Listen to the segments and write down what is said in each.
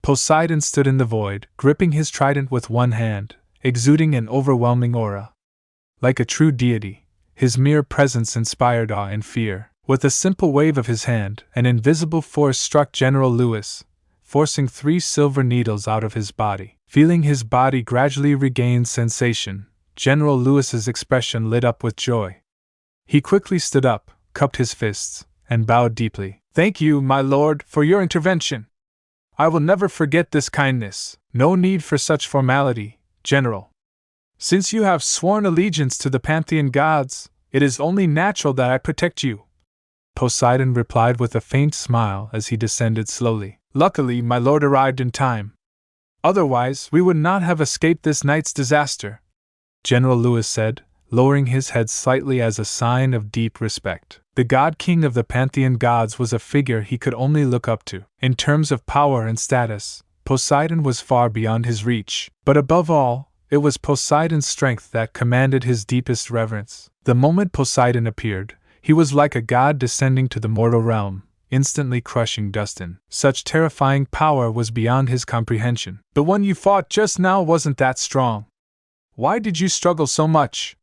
Poseidon stood in the void, gripping his trident with one hand, exuding an overwhelming aura. Like a true deity, his mere presence inspired awe and fear. With a simple wave of his hand, an invisible force struck General Lewis, forcing 3 silver needles out of his body. Feeling his body gradually regain sensation, General Lewis's expression lit up with joy. He quickly stood up, cupped his fists, and bowed deeply. "Thank you, my lord, for your intervention. I will never forget this kindness. No need for such formality, General. Since you have sworn allegiance to the Pantheon Gods, it is only natural that I protect you," Poseidon replied with a faint smile as he descended slowly. "Luckily, my lord arrived in time. Otherwise, we would not have escaped this night's disaster," General Lewis said, lowering his head slightly as a sign of deep respect. The God-king of the Pantheon Gods was a figure he could only look up to. In terms of power and status, Poseidon was far beyond his reach. But above all, it was Poseidon's strength that commanded his deepest reverence. The moment Poseidon appeared, he was like a god descending to the mortal realm, instantly crushing Dustin. Such terrifying power was beyond his comprehension. "The one you fought just now wasn't that strong. Why did you struggle so much?"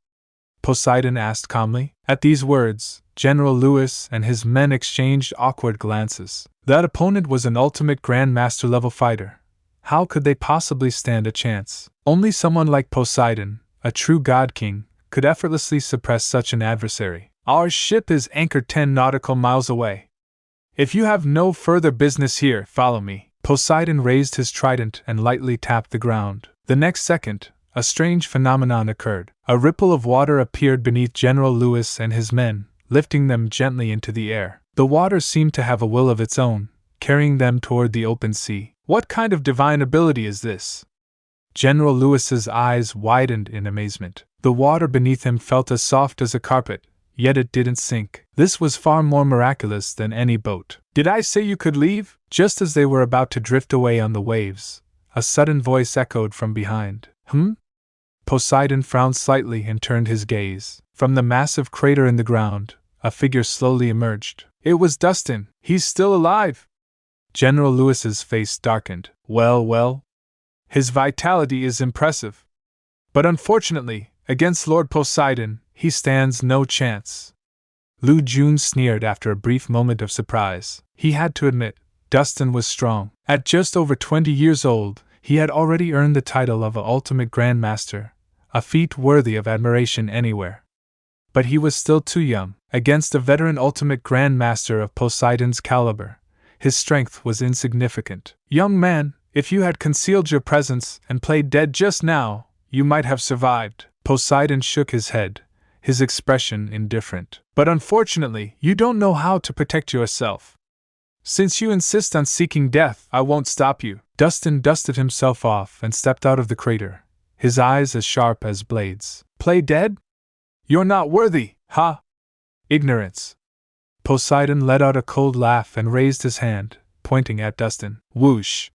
Poseidon asked calmly. At these words, General Lewis and his men exchanged awkward glances. That opponent was an ultimate Grandmaster level fighter. How could they possibly stand a chance? Only someone like Poseidon, a true god king, could effortlessly suppress such an adversary. "Our ship is anchored 10 nautical miles away. If you have no further business here, follow me." Poseidon raised his trident and lightly tapped the ground. The next second, a strange phenomenon occurred. A ripple of water appeared beneath General Lewis and his men, lifting them gently into the air. The water seemed to have a will of its own, carrying them toward the open sea. "What kind of divine ability is this?" General Lewis's eyes widened in amazement. The water beneath him felt as soft as a carpet, yet it didn't sink. This was far more miraculous than any boat. "Did I say you could leave?" Just as they were about to drift away on the waves, a sudden voice echoed from behind. Poseidon frowned slightly and turned his gaze. From the massive crater in the ground, a figure slowly emerged. It was Dustin. "He's still alive!" General Lewis's face darkened. Well. His vitality is impressive. But unfortunately, against Lord Poseidon, he stands no chance." Lu Jun sneered after a brief moment of surprise. He had to admit, Dustin was strong. At just over 20 years old, he had already earned the title of an ultimate Grandmaster, a feat worthy of admiration anywhere. But he was still too young. Against a veteran ultimate Grandmaster of Poseidon's caliber, his strength was insignificant. "Young man, if you had concealed your presence and played dead just now, you might have survived." Poseidon shook his head, his expression indifferent. "But unfortunately, you don't know how to protect yourself. Since you insist on seeking death, I won't stop you." Dustin dusted himself off and stepped out of the crater, his eyes as sharp as blades. "Play dead? You're not worthy, ha! Ignorance." Poseidon let out a cold laugh and raised his hand, pointing at Dustin. Whoosh!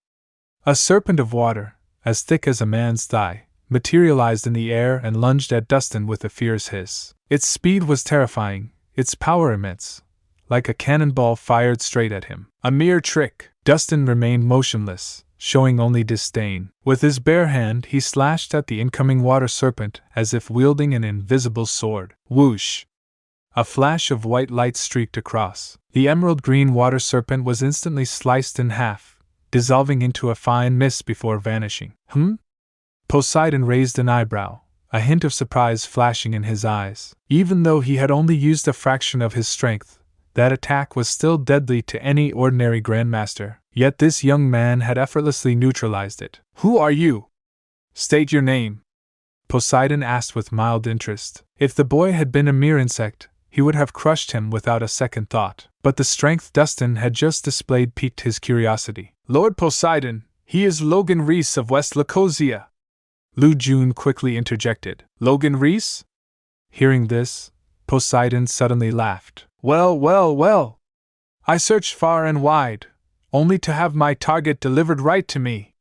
A serpent of water, as thick as a man's thigh, materialized in the air and lunged at Dustin with a fierce hiss. Its speed was terrifying, its power immense, like a cannonball fired straight at him. A mere trick. Dustin remained motionless, showing only disdain. With his bare hand he slashed at the incoming water serpent as if wielding an invisible sword. Whoosh! A flash of white light streaked across. The emerald-green water serpent was instantly sliced in half, dissolving into a fine mist before vanishing. Poseidon raised an eyebrow, a hint of surprise flashing in his eyes. Even though he had only used a fraction of his strength, that attack was still deadly to any ordinary Grandmaster, yet this young man had effortlessly neutralized it. "Who are you? State your name," Poseidon asked with mild interest. If the boy had been a mere insect, he would have crushed him without a second thought. But the strength Dustin had just displayed piqued his curiosity. "Lord Poseidon, he is Logan Reese of West Lacosia," Lu Jun quickly interjected. "Logan Reese?" Hearing this, Poseidon suddenly laughed. Well. I searched far and wide, only to have my target delivered right to me.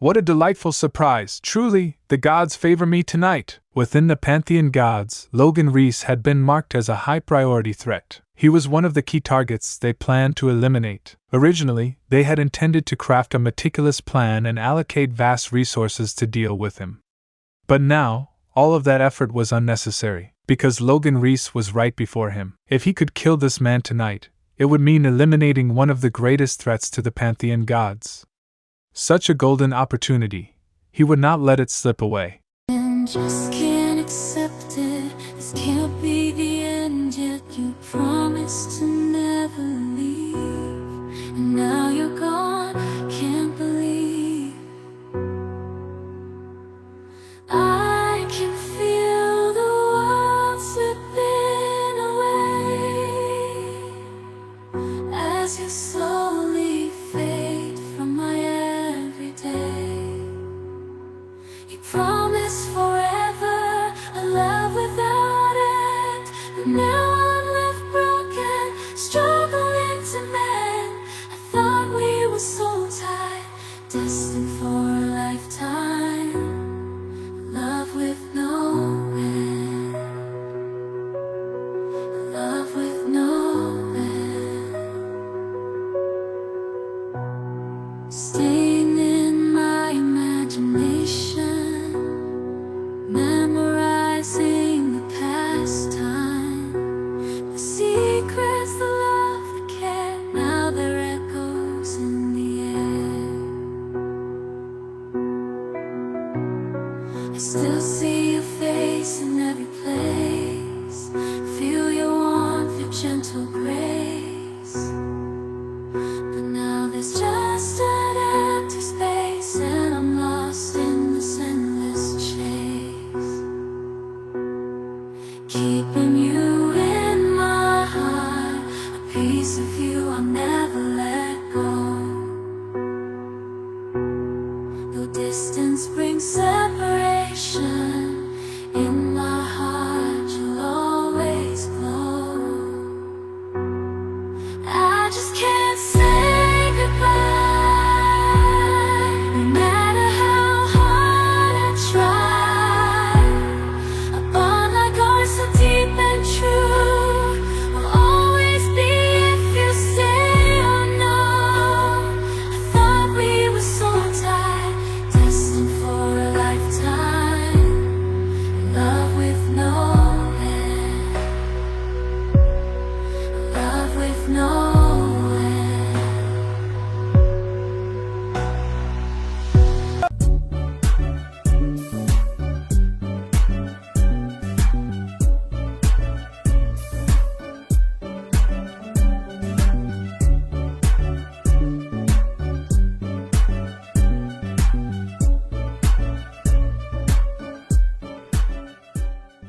What a delightful surprise! Truly, the gods favor me tonight! Within the Pantheon Gods, Logan Reese had been marked as a high priority threat. He was one of the key targets they planned to eliminate. Originally, they had intended to craft a meticulous plan and allocate vast resources to deal with him. But now, all of that effort was unnecessary, because Logan Reese was right before him. If he could kill this man tonight, it would mean eliminating one of the greatest threats to the Pantheon Gods. Such a golden opportunity, he would not let it slip away. And just can't accept it. This can't be the end yet. You promised to never leave, and now you're gone. Can't believe I can feel the world slipping away as you slowly fade from my everyday. You promised forever a love without end, but now I'm left broken, struggling to mend. I thought we were so tight, destined for a lifetime, love with no end, love with no end. Staying in my imagination, memorizing the past time, the secrets, the love, the care, now they're echoes in the air. I still see your face in every place, feel your warmth, your gentle grace, but now there's just an empty space, and I'm lost in this endless chase. Keeping you in my heart, a piece of you I'll never let go. Though distance brings separation, in